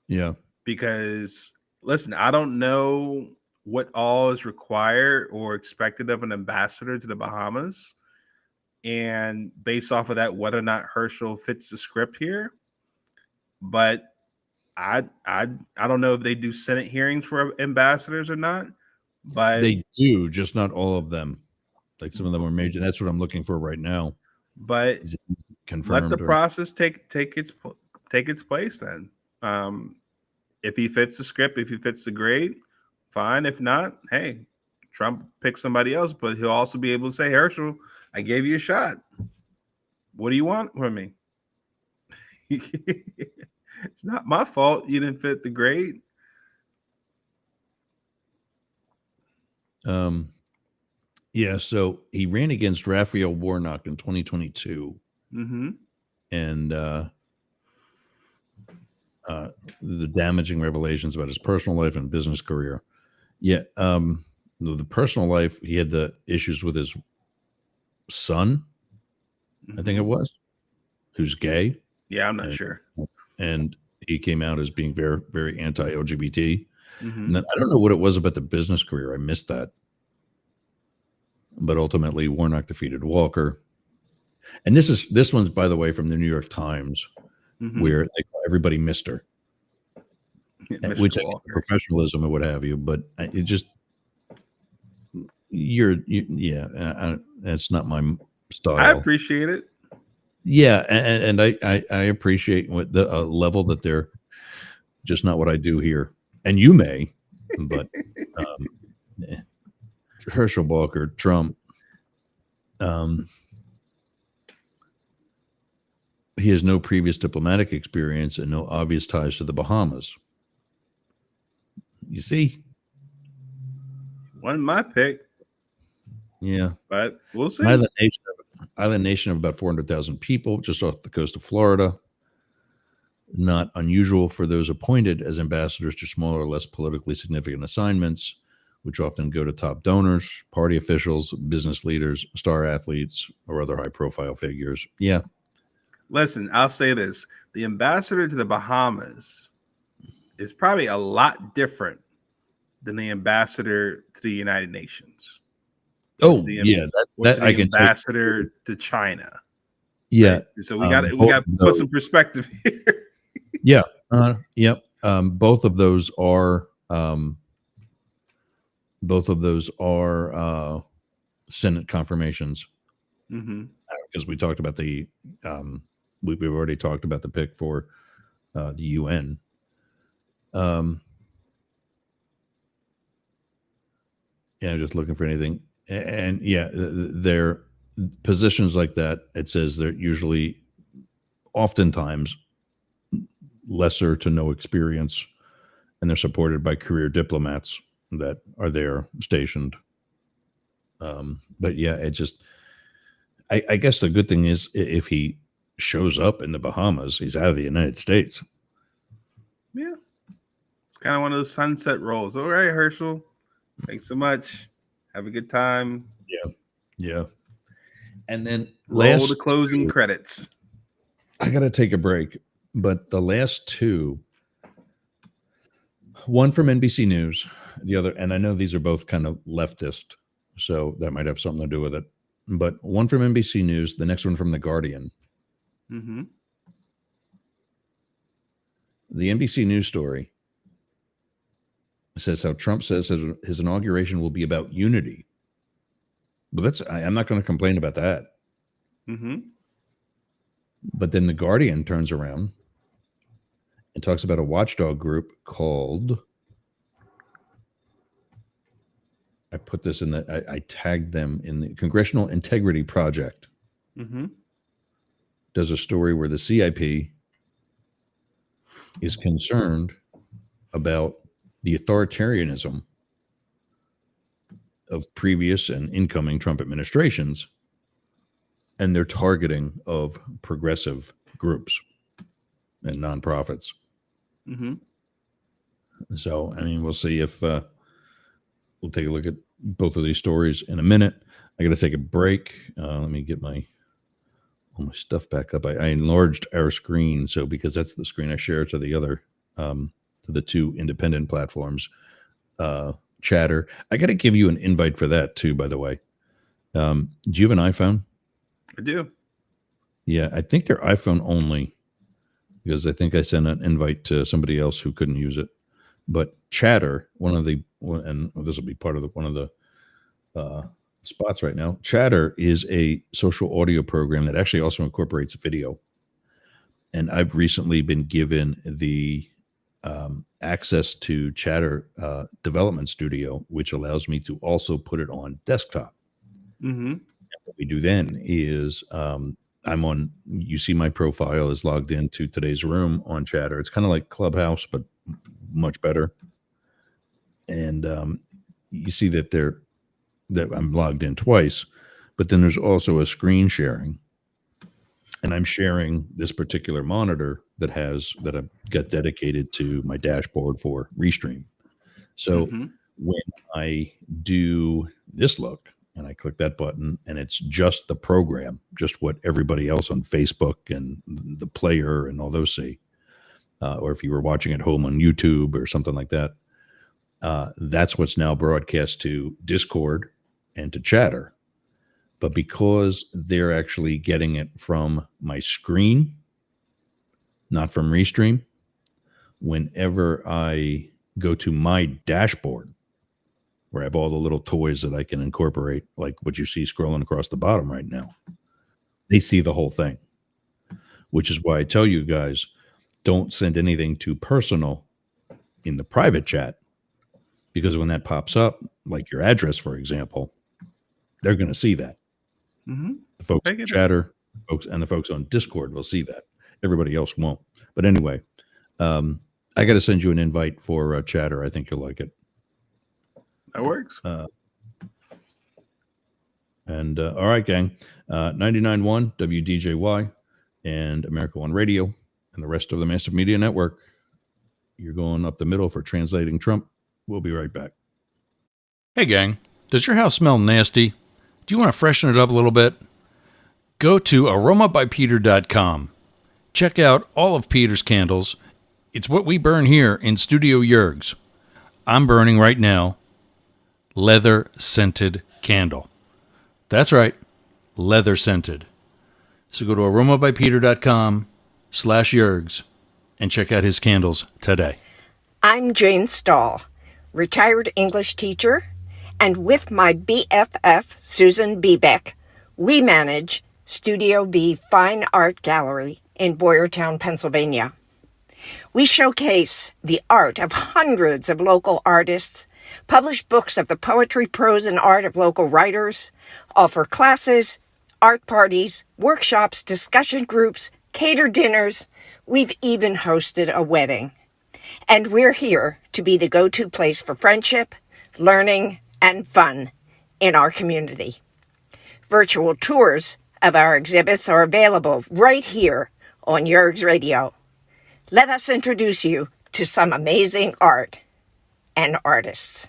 Yeah. Because listen, I don't know what all is required or expected of an ambassador to the Bahamas. And based off of that, whether or not Herschel fits the script here. But I don't know if they do Senate hearings for ambassadors or not. But they do, just not all of them. Like some of them are major. That's what I'm looking for right now. But confirmed. Let the process take its place then. If he fits the script, if he fits the grade, fine. If not, hey, Trump picks somebody else, but he'll also be able to say, Herschel, I gave you a shot. What do you want from me? It's not my fault you didn't fit the grade. Yeah, so he ran against Raphael Warnock in 2022. Mm-hmm. And the damaging revelations about his personal life and business career. Yeah, the personal life, he had the issues with his son, I think it was, who's gay. Yeah, I'm not sure. And he came out as being very, very anti-LGBT. And then, I don't know what it was about the business career. I missed that. But ultimately, Warnock defeated Walker. And this one's, by the way, from the New York Times, where they call everybody Mr. Which professionalism or what have you, but it just that's not my style. I appreciate it. Yeah, and I appreciate what the level that they're just not what I do here, and you may, but Herschel Walker, Trump, he has no previous diplomatic experience and no obvious ties to the Bahamas. You see, wasn't my pick. Yeah, but we'll see. Island nation of about 400,000 people, just off the coast of Florida. Not unusual for those appointed as ambassadors to smaller, less politically significant assignments, which often go to top donors, party officials, business leaders, star athletes, or other high-profile figures. Yeah. Listen, I'll say this. The ambassador to the Bahamas is probably a lot different than the ambassador to the United Nations. Oh, yeah. That I can ambassador to China. Yeah. Right? So we got to put some perspective here. Yeah. Yep. Both of those are Senate confirmations. Because we talked about the we've already talked about the pick for the UN. Yeah, just looking for anything. And yeah, they're positions like that. It says they're usually, oftentimes, lesser to no experience, and they're supported by career diplomats that are there stationed. But yeah, it just, I guess the good thing is if he shows up in the Bahamas, he's out of the United States. Yeah. It's kind of one of those sunset rolls. All right, Herschel. Thanks so much. Have a good time. Yeah. Yeah. And then roll the closing credits. I got to take a break, but the last two, one from NBC News, the other, and I know these are both kind of leftist, so that might have something to do with it. But one from NBC News, the next one from The Guardian. The NBC News story says how Trump says his inauguration will be about unity. But I'm not going to complain about that. But then The Guardian turns around and talks about a watchdog group called, I put this in I tagged them in the Congressional Integrity Project. Does a story where the CIP is concerned about the authoritarianism of previous and incoming Trump administrations and their targeting of progressive groups and nonprofits. So, I mean, we'll see if we'll take a look at both of these stories in a minute. I got to take a break. Let me get my all my stuff back up. I enlarged our screen, so because that's the screen I share to the other to the two independent platforms. Chatter. I got to give you an invite for that too, by the way. Do you have an iPhone? I do. Yeah, I think they're iPhone only because I think I sent an invite to somebody else who couldn't use it. But Chatter, and this will be part of one of the spots right now. Chatter is a social audio program that actually also incorporates video. And I've recently been given the access to Chatter Development Studio, which allows me to also put it on desktop. Mm-hmm. What we do then is I'm on, you see my profile is logged into today's room on Chatter. It's kind of like Clubhouse, but much better. And you see that I'm logged in twice, but then there's also a screen sharing. And I'm sharing this particular monitor that I've got dedicated to my dashboard for Restream. So when I do this look and I click that button and it's just the program, just what everybody else on Facebook and the player and all those see, or if you were watching at home on YouTube or something like that, that's what's now broadcast to Discord and to Chatter. But because they're actually getting it from my screen, not from Restream, whenever I go to my dashboard, where I have all the little toys that I can incorporate, like what you see scrolling across the bottom right now, they see the whole thing, which is why I tell you guys, don't send anything too personal in the private chat, because when that pops up, like your address, for example, they're going to see that. Mm-hmm. The folks on Chatter, folks, and the folks on Discord will see that. Everybody else won't. But anyway, I got to send you an invite for Chatter. I think you'll like it. That works. And all right, gang, 99.1 WDJY and America One Radio and the rest of the Massive Media Network. You're going up the middle for Translating Trump. We'll be right back. Hey, gang, does your house smell nasty? Do you want to freshen it up a little bit? Go to aromabypeter.com. Check out all of Peter's candles. It's what we burn here in Studio Yerg's. I'm burning right now leather scented candle. That's right, leather scented. So go to aromabypeter.com/Yerg's and check out his candles today. I'm Jane Stahl, retired English teacher, and with my BFF, Susan Bebeck, we manage Studio B Fine Art Gallery in Boyertown, Pennsylvania. We showcase the art of hundreds of local artists, publish books of the poetry, prose, and art of local writers, offer classes, art parties, workshops, discussion groups, cater dinners. We've even hosted a wedding. And we're here to be the go-to place for friendship, learning, and fun in our community. Virtual tours of our exhibits are available right here on Yerg's Radio. Let us introduce you to some amazing art and artists.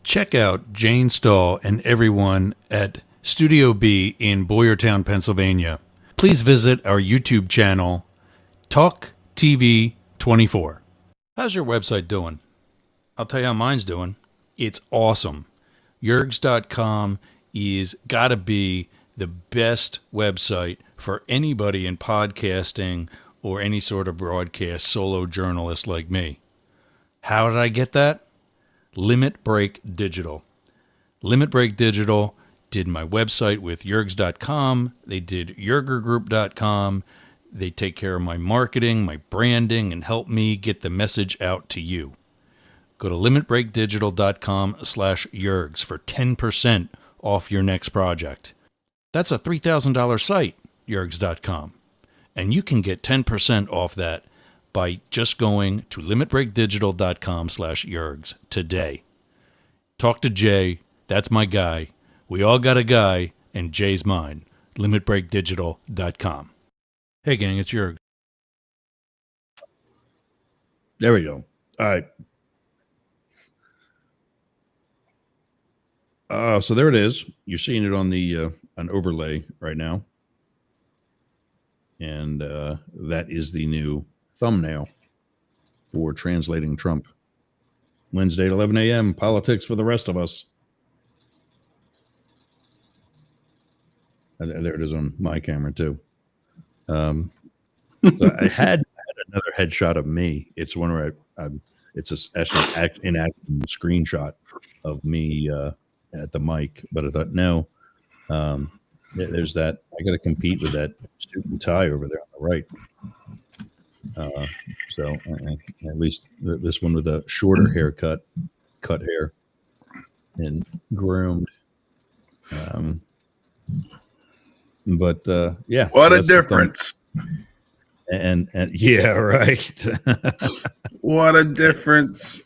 Check out Jane Stahl and everyone at Studio B in Boyertown, Pennsylvania. Please visit our YouTube channel, Talk TV 24. How's your website doing? I'll tell you how mine's doing. It's awesome. Yergs.com is gotta be the best website for anybody in podcasting or any sort of broadcast solo journalist like me. How did I get that? Limit Break Digital. Limit Break Digital did my website with Yergs.com. They did YergerGroup.com. They take care of my marketing, my branding, and help me get the message out to you. Go to limitbreakdigital.com/Yergs for 10% off your next project. That's a $3,000 site, Yergs.com. And you can get 10% off that by just going to limitbreakdigital.com/Yergs today. Talk to Jay. That's my guy. We all got a guy, and Jay's mine. limitbreakdigital.com. Hey, gang, it's Yergs. There we go. All right. So there it is. You're seeing it on the an overlay right now. And that is the new thumbnail for Translating Trump. Wednesday at 11 a.m. Politics for the rest of us. There it is on my camera too. So I had another headshot of me. It's one where it's actually an action screenshot of me at the mic. But I thought, no, there's that. I got to compete with that suit and tie over there on the right. So at least this one with a shorter haircut, cut hair, and groomed. But yeah, what a difference! And yeah, right. What a difference!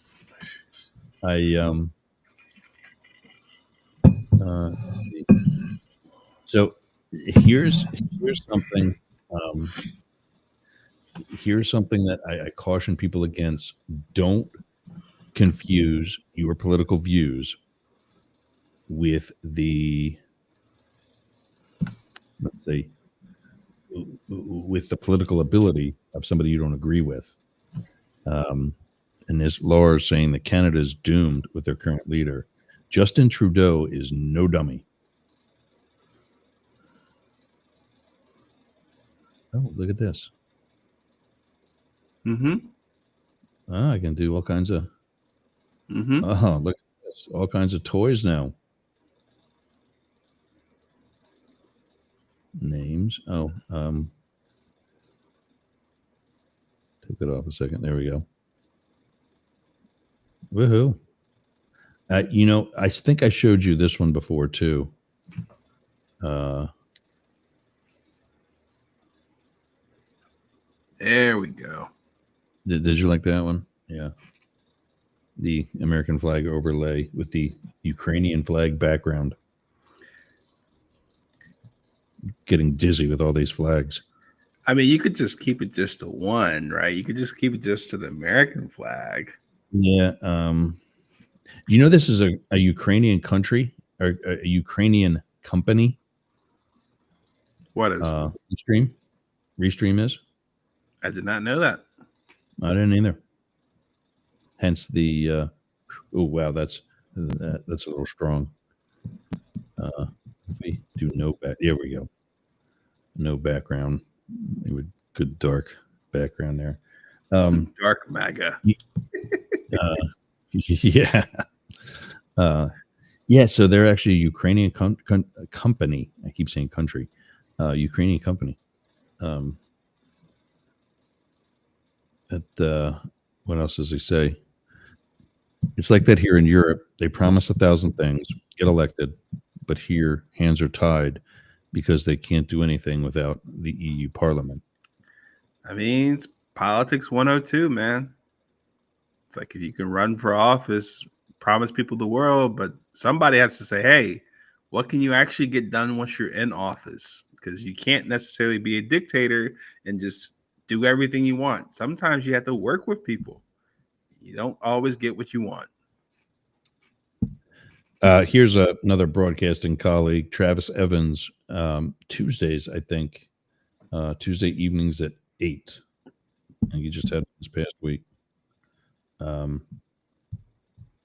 So here's something. Here's something that I caution people against. Don't confuse your political views with the, let's say, with the political ability of somebody you don't agree with. And this Laura is saying that Canada is doomed with their current leader. Justin Trudeau is no dummy. Oh, look at this. I can do all kinds of. Oh, look at this! All kinds of toys now. Names. Oh, took it off a second. There we go. Woohoo! I think I showed you this one before too. There we go. Did you like that one? Yeah. The American flag overlay with the Ukrainian flag background. Getting dizzy with all these flags. I mean, you could just keep it just to one, right? You could just keep it just to the American flag. Yeah. This is a Ukrainian country or a Ukrainian company. What is Restream is? I did not know that. I didn't either. Hence the oh wow, that's a little strong. If we do no back, there we go. No background. It would good dark background there. Dark MAGA. Yeah. Yeah. So they're actually a Ukrainian company. I keep saying country. Ukrainian company. What else does he say? It's like that here in Europe. They promise 1,000 things, get elected, but here hands are tied because they can't do anything without the EU Parliament. I mean, it's politics 102, man. It's like if you can run for office, promise people the world, but somebody has to say, hey, what can you actually get done once you're in office? Because you can't necessarily be a dictator and just do everything you want. Sometimes you have to work with people. You don't always get what you want. Here's another broadcasting colleague, Travis Evans. Tuesdays, I think. Tuesday evenings at 8. I think he just had this past week. I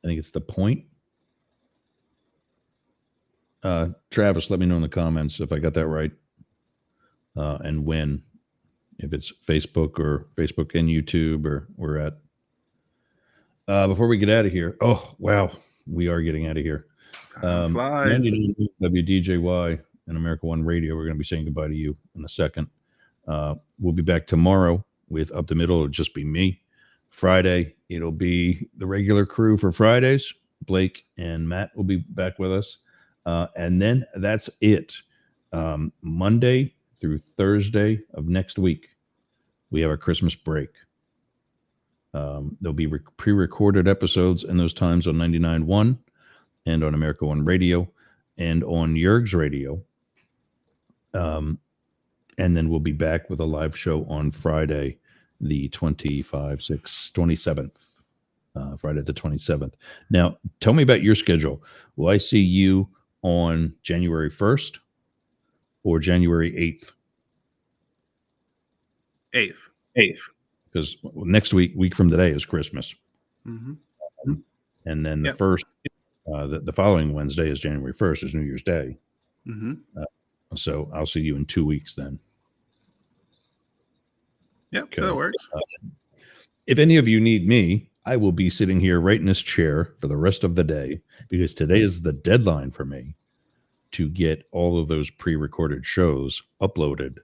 think it's The Point. Travis, let me know in the comments if I got that right. And when. If it's Facebook or Facebook and YouTube or we're at. Before we get out of here. Oh, wow. We are getting out of here. Flies. WDJY and America One Radio. We're going to be saying goodbye to you in a second. We'll be back tomorrow with Up the Middle. It'll just be me. Friday, it'll be the regular crew for Fridays. Blake and Matt will be back with us. And then that's it. Monday through Thursday of next week, we have our Christmas break. There'll be pre-recorded episodes in those times on 99.1 and on America One Radio and on Yerg's Radio. And then we'll be back with a live show on Friday, the 27th. Friday the 27th. Now, tell me about your schedule. Will I see you on January 1st or January 8th? 8th. Because next week from today is Christmas. Mm-hmm. And then the first, the following Wednesday is January 1st, is New Year's Day. Mm-hmm. So I'll see you in 2 weeks then. Yep, Okay. that works. If any of you need me, I will be sitting here right in this chair for the rest of the day, because today is the deadline for me to get all of those pre-recorded shows uploaded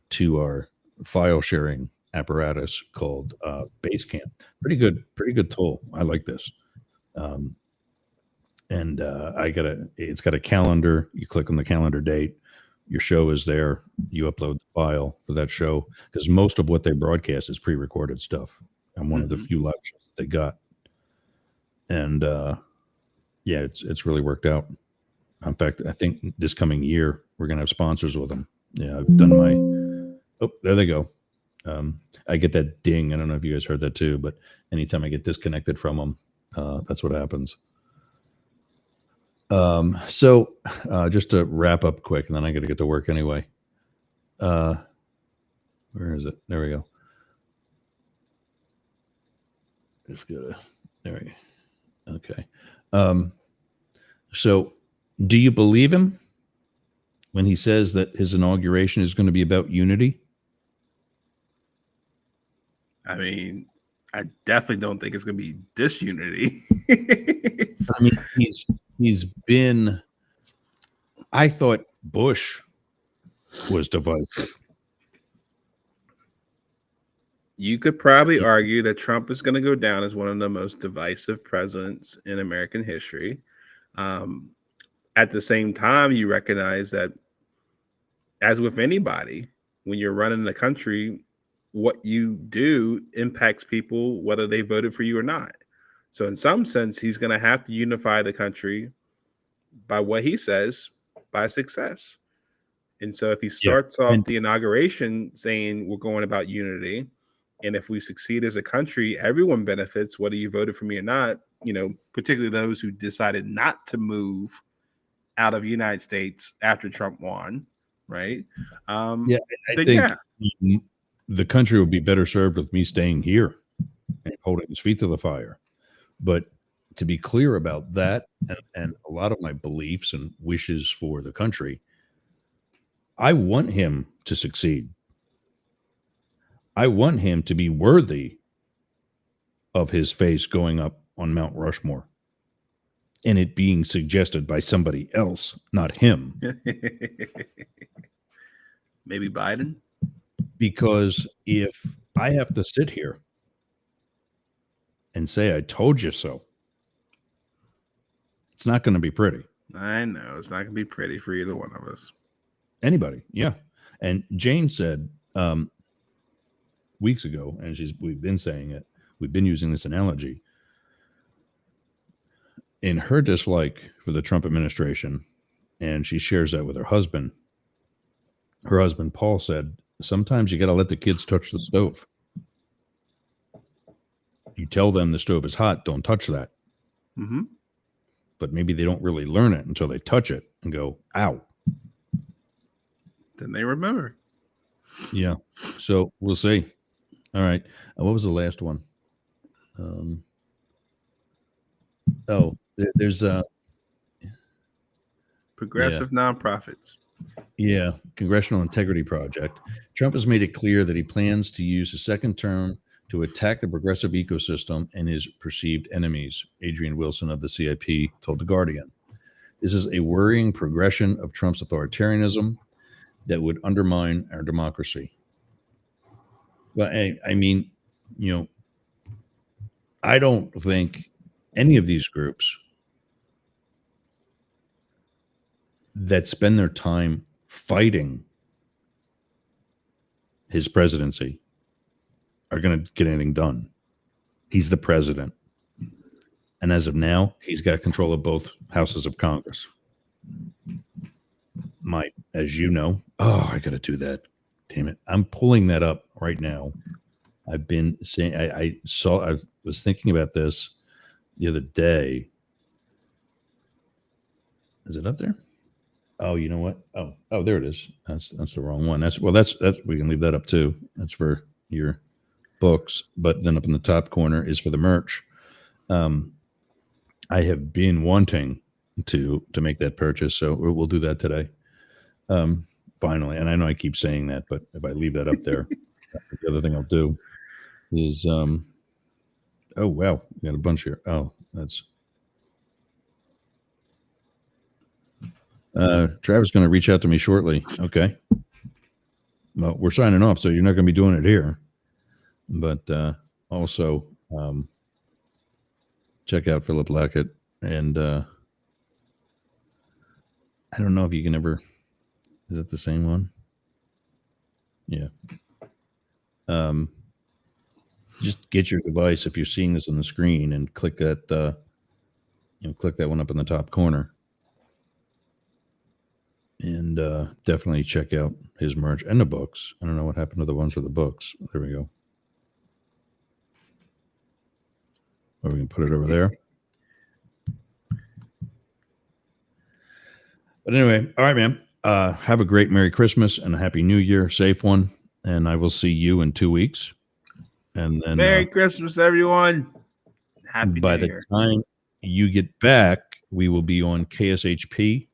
to our file sharing apparatus called Basecamp. Pretty good tool. I like this. And it's got a calendar. You click on the calendar date. Your show is there. You upload the file for that show, because most of what they broadcast is pre-recorded stuff. I'm one of the few live shows that they got. And it's really worked out. In fact, I think this coming year we're going to have sponsors with them. Yeah, I've done my. Oh, there they go. I get that ding. I don't know if you guys heard that too, but anytime I get disconnected from them, that's what happens. So just to wrap up quick, and then I got to get to work anyway. Where is it? There we go. Just gotta. There we go. Okay. So, do you believe him when he says that his inauguration is going to be about unity? I mean, I definitely don't think it's going to be disunity. I mean, he's been. I thought Bush was divisive. You could probably argue that Trump is going to go down as one of the most divisive presidents in American history. At the same time, you recognize that, as with anybody, when you're running the country, what you do impacts people, whether they voted for you or not. So in some sense, he's going to have to unify the country by what he says, by success. And so if he starts off the inauguration saying we're going about unity, and if we succeed as a country, everyone benefits, whether you voted for me or not, particularly those who decided not to move out of the United States after Trump won, right? I think the country would be better served with me staying here and holding his feet to the fire. But to be clear about that, and a lot of my beliefs and wishes for the country, I want him to succeed. I want him to be worthy of his face going up on Mount Rushmore and it being suggested by somebody else, not him. Maybe Biden? Because if I have to sit here and say, I told you so, it's not going to be pretty. I know. It's not going to be pretty for either one of us. Anybody. Yeah. And Jane said weeks ago, and we've been saying it, we've been using this analogy. In her dislike for the Trump administration, and she shares that with her husband Paul said, sometimes you got to let the kids touch the stove. You tell them the stove is hot, don't touch that. Mm-hmm. But maybe they don't really learn it until they touch it and go, ow. Then they remember. Yeah. So we'll see. All right. What was the last one? There's progressive nonprofits. Yeah. Congressional Integrity Project. Trump has made it clear that he plans to use his second term to attack the progressive ecosystem and his perceived enemies, Adrian Wilson of the CIP told The Guardian. This is a worrying progression of Trump's authoritarianism that would undermine our democracy. But I mean, I don't think any of these groups that spend their time fighting his presidency are going to get anything done. He's the president. And as of now, he's got control of both houses of Congress. As you know, I got to do that. Damn it. I'm pulling that up right now. I've been saying, I was thinking about this the other day. Is it up there? Oh, you know what? Oh, there it is. That's the wrong one. That's we can leave that up too. That's for your books, but then up in the top corner is for the merch. I have been wanting to make that purchase, so we'll do that today. Finally, and I know I keep saying that, but if I leave that up there, the other thing I'll do is oh wow, we got a bunch here. Oh, that's Travis is going to reach out to me shortly. Okay. Well, we're signing off, so you're not going to be doing it here. But also check out Philip Lackett. And I don't know if you can ever... Is it the same one? Yeah. Just get your device if you're seeing this on the screen and click that, click that one up in the top corner. And definitely check out his merch and the books. I don't know what happened to the ones for the books. There we go. Or we can put it over there. But anyway, all right, man. Have a great Merry Christmas and a Happy New Year. Safe one. And I will see you in 2 weeks. And then Merry Christmas, everyone. Happy by New the Year. time you get back, we will be on KSHP.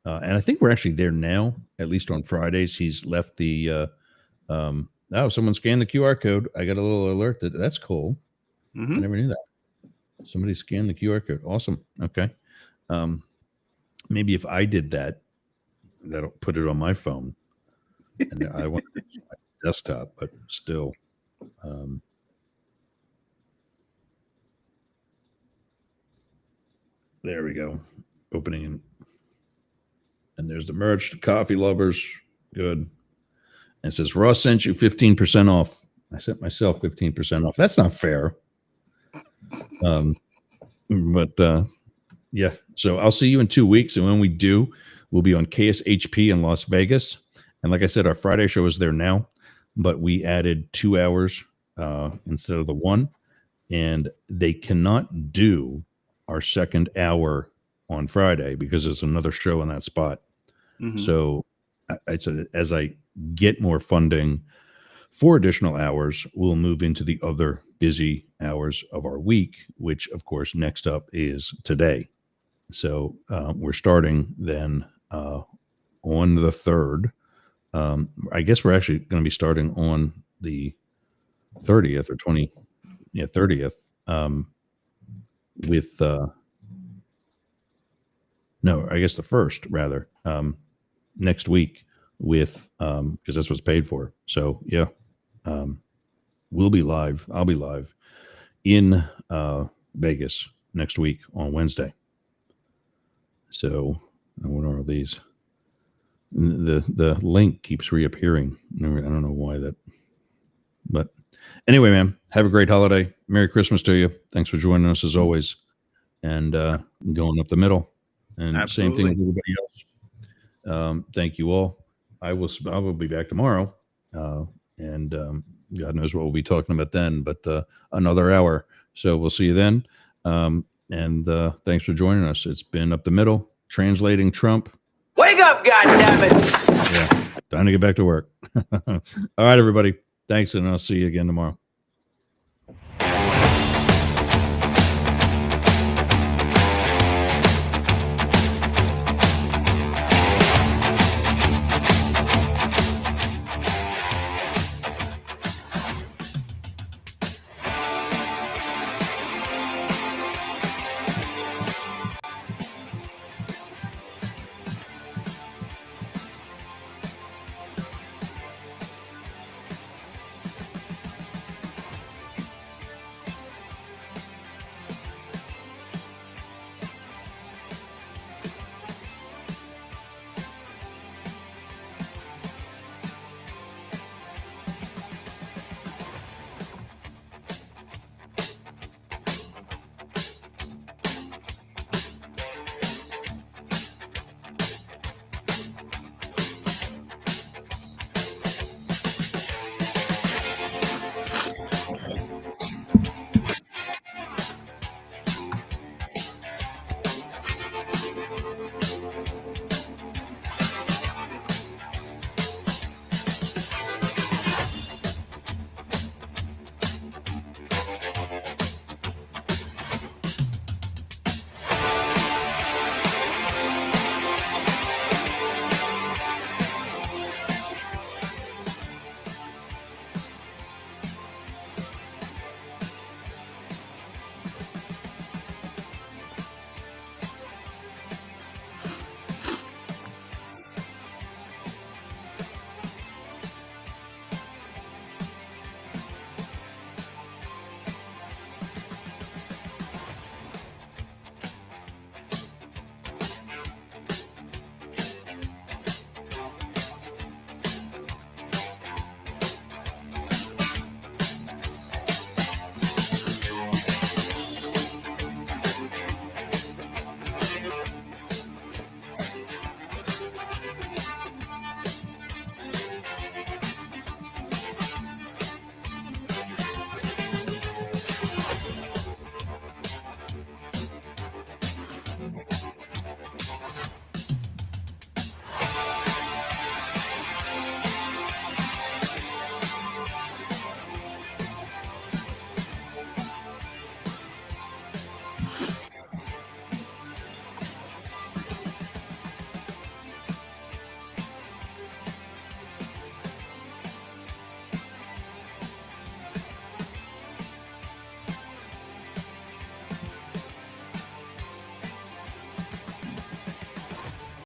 And I think we're actually there now, at least on Fridays. He's left the, someone scanned the QR code. I got a little alert that's cool. Mm-hmm. I never knew that. Somebody scanned the QR code. Awesome. Okay. Maybe if I did that, that'll put it on my phone. And I want to use my desktop, but still. There we go. Opening and there's the merch, the coffee lovers. Good. And it says, Ross sent you 15% off. I sent myself 15% off. That's not fair. Yeah. So I'll see you in 2 weeks. And when we do, we'll be on KSHP in Las Vegas. And like I said, our Friday show is there now, but we added 2 hours instead of the 1. And they cannot do our second hour on Friday because there's another show in that spot. Mm-hmm. So I said, as I get more funding for additional hours, we'll move into the other busy hours of our week, which of course next up is today. So we're starting then on the 3rd. I guess we're actually going to be starting on the 30th or 30th with no, I guess the 1st rather, next week with because that's what's paid for. So yeah, we'll be live. I'll be live in Vegas next week on Wednesday. So what are these? The link keeps reappearing. I don't know why that, but anyway, man, have a great holiday. Merry Christmas to you. Thanks for joining us as always. And going up the middle. And Absolutely. Same thing with everybody else. Thank you all. I will be back tomorrow. And God knows what we'll be talking about then, but another hour. So we'll see you then. And thanks for joining us. It's been Up the Middle, translating Trump. Wake up, goddammit! Yeah, time to get back to work. All right, everybody. Thanks, and I'll see you again tomorrow.